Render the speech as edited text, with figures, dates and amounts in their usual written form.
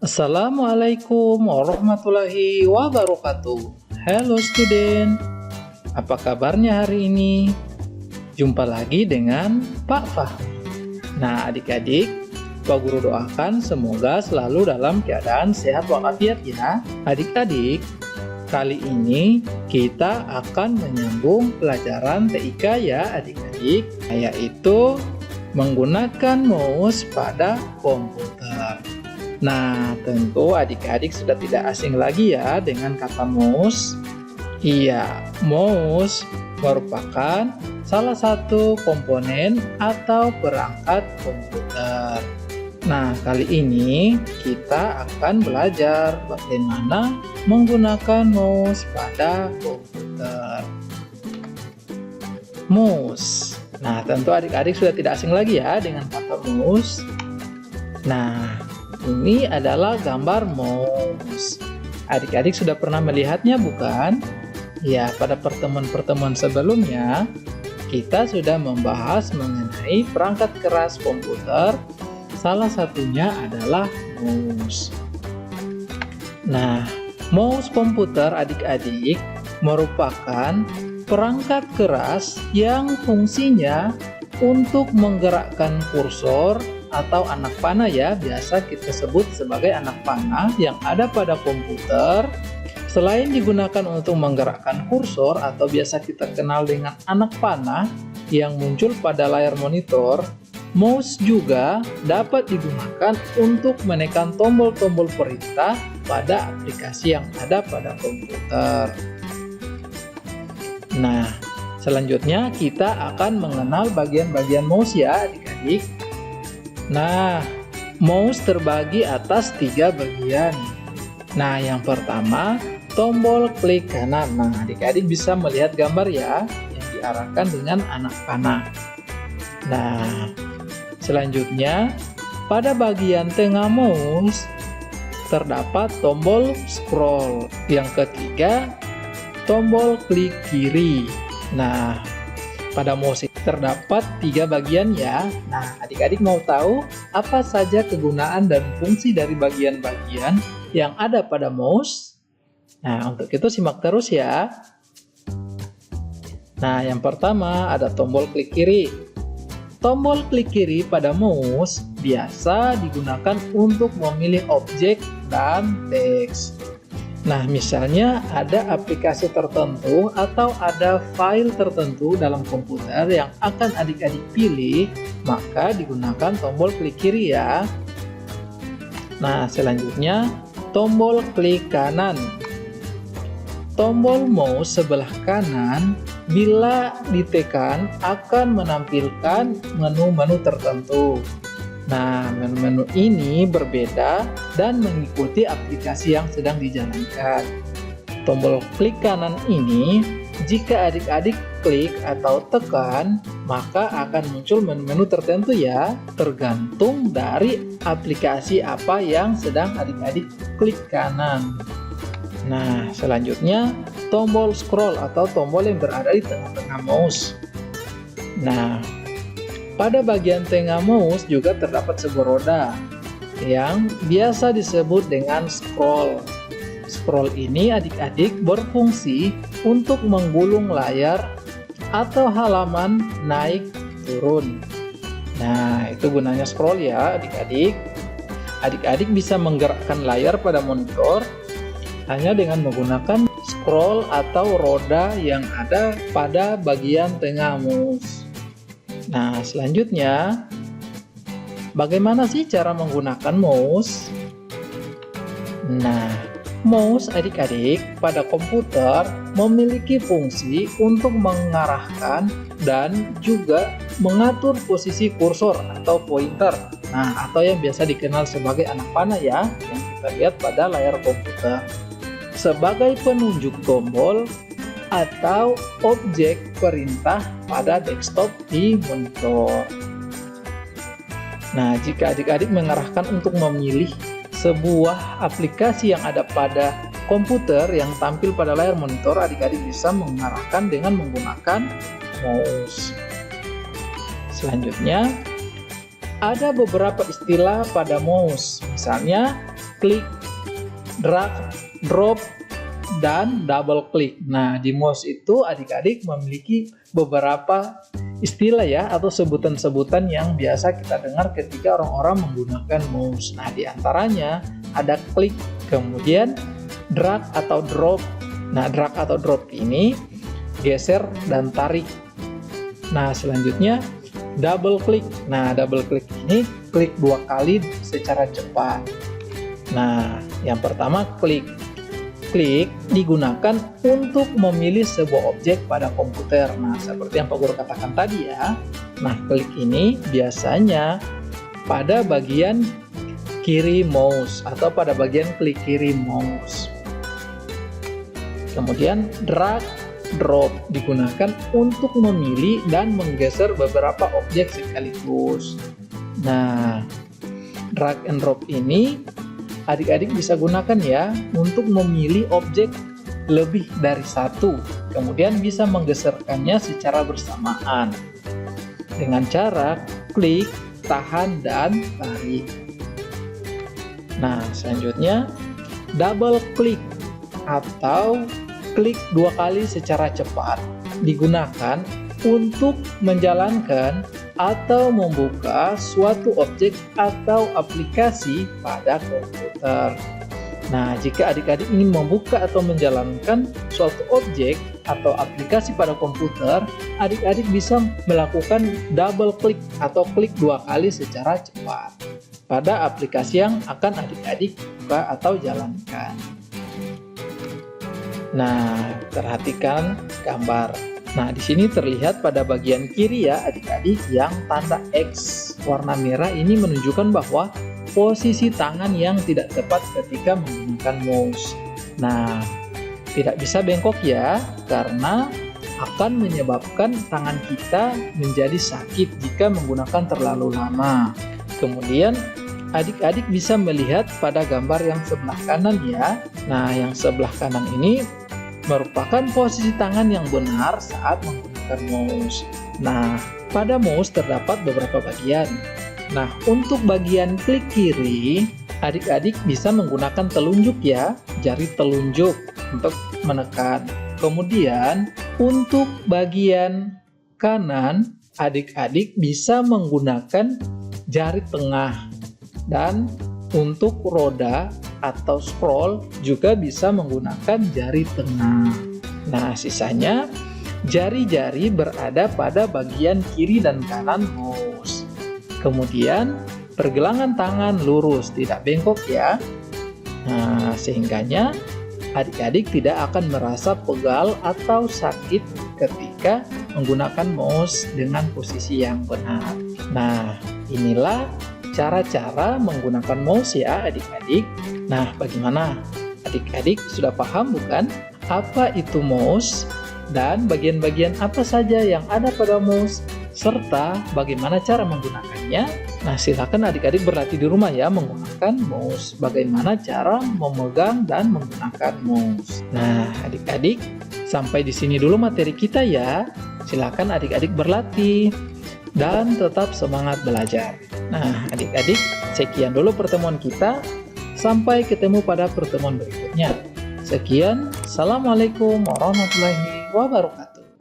Assalamualaikum warahmatullahi wabarakatuh. Halo student, apa kabarnya hari ini? Jumpa lagi dengan Pak Fahmi. Nah adik-adik, Pak Guru doakan semoga selalu dalam keadaan sehat walafiat ya. Adik-adik, kali ini kita akan menyambung pelajaran TIK ya adik-adik, yaitu menggunakan mouse pada komputer. Nah, tentu adik-adik sudah tidak asing lagi ya dengan kata mouse. Iya, mouse merupakan salah satu komponen atau perangkat komputer. Nah, kali ini kita akan belajar bagaimana menggunakan mouse pada komputer. Mouse. Nah, tentu adik-adik sudah tidak asing lagi ya dengan kata mouse. Nah, ini adalah gambar mouse. Adik-adik sudah pernah melihatnya bukan? Ya, pada pertemuan-pertemuan sebelumnya kita sudah membahas mengenai perangkat keras komputer. Salah satunya adalah mouse. Nah, mouse komputer adik-adik merupakan perangkat keras yang fungsinya untuk menggerakkan kursor atau anak panah ya, biasa kita sebut sebagai anak panah yang ada pada komputer. Selain digunakan untuk menggerakkan kursor atau biasa kita kenal dengan anak panah yang muncul pada layar monitor, mouse juga dapat digunakan untuk menekan tombol-tombol perintah pada aplikasi yang ada pada komputer. Nah, selanjutnya kita akan mengenal bagian-bagian mouse ya adik-adik. Nah, mouse terbagi atas 3 bagian. Nah, yang pertama, tombol klik kanan. Nah, adik-adik bisa melihat gambar ya, yang diarahkan dengan anak panah. Nah, selanjutnya, pada bagian tengah mouse, terdapat tombol scroll. Yang ketiga, tombol klik kiri. Nah, pada mouse terdapat 3 bagian ya. Nah, adik-adik mau tahu apa saja kegunaan dan fungsi dari bagian-bagian yang ada pada mouse? Nah, untuk itu simak terus ya. Nah, yang pertama ada tombol klik kiri. Tombol klik kiri pada mouse biasa digunakan untuk memilih objek dan teks. Nah, misalnya ada aplikasi tertentu atau ada file tertentu dalam komputer yang akan adik-adik pilih, maka digunakan tombol klik kiri ya. Nah, selanjutnya tombol klik kanan. Tombol mouse sebelah kanan bila ditekan akan menampilkan menu-menu tertentu. Nah, menu-menu ini berbeda dan mengikuti aplikasi yang sedang dijalankan. Tombol klik kanan ini, jika adik-adik klik atau tekan, maka akan muncul menu-menu tertentu ya, tergantung dari aplikasi apa yang sedang adik-adik klik kanan. Nah, selanjutnya tombol scroll atau tombol yang berada di tengah-tengah mouse. Nah, pada bagian tengah mouse juga terdapat sebuah roda yang biasa disebut dengan scroll. Scroll ini adik-adik berfungsi untuk menggulung layar atau halaman naik turun. Nah, itu gunanya scroll ya adik-adik. Adik-adik bisa menggerakkan layar pada monitor hanya dengan menggunakan scroll atau roda yang ada pada bagian tengah mouse. Nah, selanjutnya, bagaimana sih cara menggunakan mouse? Nah, mouse adik-adik pada komputer memiliki fungsi untuk mengarahkan dan juga mengatur posisi kursor atau pointer. Nah, atau yang biasa dikenal sebagai anak panah ya, yang kita lihat pada layar komputer. Sebagai penunjuk tombol atau objek perintah pada desktop di monitor. Nah, jika adik-adik mengarahkan untuk memilih sebuah aplikasi yang ada pada komputer yang tampil pada layar monitor, adik-adik bisa mengarahkan dengan menggunakan mouse. Selanjutnya, ada beberapa istilah pada mouse. Misalnya, klik, drag, drop, dan double klik. Nah, di mouse itu adik-adik memiliki beberapa istilah ya, atau sebutan-sebutan yang biasa kita dengar ketika orang-orang menggunakan mouse. Nah, di antaranya ada klik, kemudian drag atau drop. Nah, drag atau drop ini geser dan tarik. Nah, selanjutnya double klik. Nah, double klik ini klik 2 kali secara cepat. Nah, yang pertama klik. Klik digunakan untuk memilih sebuah objek pada komputer. Nah, seperti yang Pak Guru katakan tadi ya. Nah, klik ini biasanya pada bagian kiri mouse atau pada bagian klik kiri mouse. Kemudian drag, drop digunakan untuk memilih dan menggeser beberapa objek sekaligus. Nah, drag and drop ini adik-adik bisa gunakan ya untuk memilih objek lebih dari satu, kemudian bisa menggeserkannya secara bersamaan dengan cara klik, tahan, dan tarik. Nah, selanjutnya double klik atau klik 2 kali secara cepat digunakan untuk menjalankan atau membuka suatu objek atau aplikasi pada komputer. Nah, jika adik-adik ingin membuka atau menjalankan suatu objek atau aplikasi pada komputer, adik-adik bisa melakukan double klik atau klik 2 kali secara cepat pada aplikasi yang akan adik-adik buka atau jalankan. Nah, perhatikan gambar. Nah, di sini terlihat pada bagian kiri ya adik-adik yang tanda X warna merah ini menunjukkan bahwa posisi tangan yang tidak tepat ketika menggunakan mouse. Nah, tidak bisa bengkok ya, karena akan menyebabkan tangan kita menjadi sakit jika menggunakan terlalu lama. Kemudian adik-adik bisa melihat pada gambar yang sebelah kanan ya. Nah, yang sebelah kanan ini merupakan posisi tangan yang benar saat menggunakan mouse. Nah, pada mouse terdapat beberapa bagian. Nah, untuk bagian klik kiri, adik-adik bisa menggunakan telunjuk ya, jari telunjuk untuk menekan. Kemudian, untuk bagian kanan, adik-adik bisa menggunakan jari tengah. Dan untuk roda atau scroll juga bisa menggunakan jari tengah. Nah, sisanya jari-jari berada pada bagian kiri dan kanan mouse. Kemudian pergelangan tangan lurus, tidak bengkok ya. Nah, sehingganya adik-adik tidak akan merasa pegal atau sakit ketika menggunakan mouse dengan posisi yang benar. Nah, inilah cara-cara menggunakan mouse ya adik-adik. Nah, bagaimana? Adik-adik sudah paham bukan? Apa itu mouse dan bagian-bagian apa saja yang ada pada mouse serta bagaimana cara menggunakannya? Nah, silakan adik-adik berlatih di rumah ya menggunakan mouse. Bagaimana cara memegang dan menggunakan mouse. Nah, adik-adik, sampai di sini dulu materi kita ya. Silakan adik-adik berlatih dan tetap semangat belajar. Nah, adik-adik, sekian dulu pertemuan kita. Sampai ketemu pada pertemuan berikutnya. Sekian, Assalamualaikum warahmatullahi wabarakatuh.